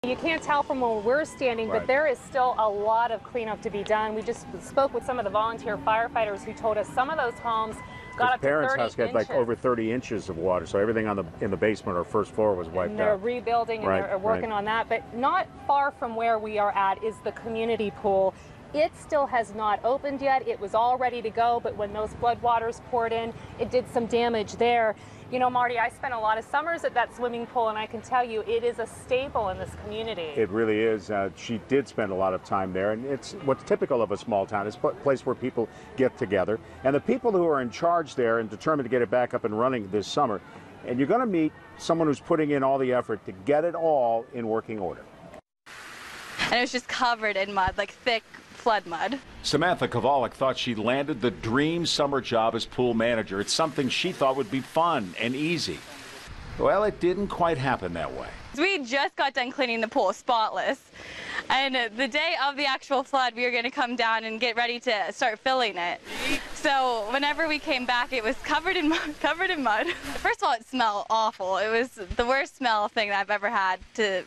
You can't tell from where we're standing, but there is still a lot of cleanup to be done. We just spoke with some of the volunteer firefighters who told us some of those homes got up to 30 parents' house got inches. like over 30 inches of water, so everything in the basement or first floor was wiped and they're out. rebuilding and they're working on that, but not far from where we are at is the community pool. It still has not opened yet. It was all ready to go, but when those floodwaters poured in, it did some damage there. You know, Marty, I spent a lot of summers at that swimming pool, and I can tell you it is a staple in this community. It really is. She did spend a lot of time there, and it's what's typical of a small town. It's a place where people get together, and the people who are in charge there and determined to get it back up and running this summer, and you're going to meet someone who's putting in all the effort to get it all in working order. And it was just covered in mud, like thick flood mud. Samantha Kovalyak thought she landed the dream summer job as pool manager. It's something she thought would be fun and easy. Well, it didn't quite happen that way. We just got done cleaning the pool, spotless. And the day of the actual flood, we were going to come down and get ready to start filling it. So whenever we came back, it was covered in mud. First of all, it smelled awful. It was the worst smell thing that I've ever had to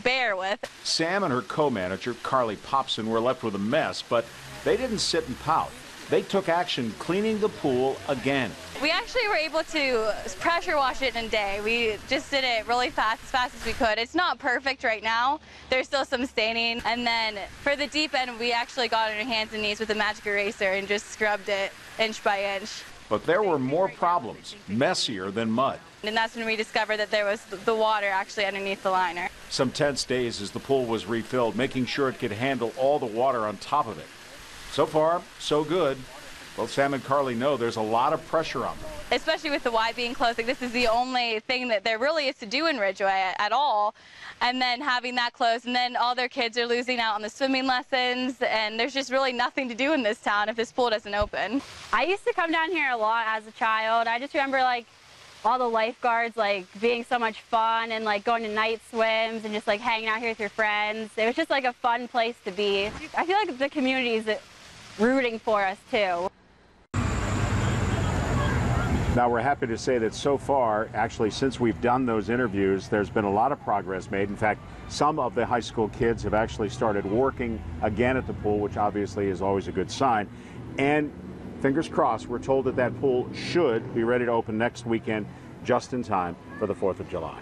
bear with. Sam and her co-manager, Carly Popson, were left with a mess, but they didn't sit and pout. They took action cleaning the pool again. We actually were able to pressure wash it in a day. We just did it really fast, as fast as we could. It's not perfect right now. There's still some staining. And then for the deep end, we actually got on our hands and knees with a magic eraser and just scrubbed it inch by inch. But there were more problems, messier than mud. And that's when we discovered that there was the water actually underneath the liner. Some tense days as the pool was refilled, making sure it could handle all the water on top of it. So far, so good. Both Sam and Carly know there's a lot of pressure on them. Especially with the Y being closed, like this is the only thing that there really is to do in Ridgway at all. And then having that closed, and then all their kids are losing out on the swimming lessons, and there's just really nothing to do in this town if this pool doesn't open. I used to come down here a lot as a child. I just remember like all the lifeguards like being so much fun and like going to night swims and just like hanging out here with your friends. It was just like a fun place to be. I feel like the community is rooting for us too. Now, we're happy to say that so far, actually, since we've done those interviews, there's been a lot of progress made. In fact, some of the high school kids have actually started working again at the pool, which obviously is always a good sign. And fingers crossed, we're told that that pool should be ready to open next weekend, just in time for the 4th of July.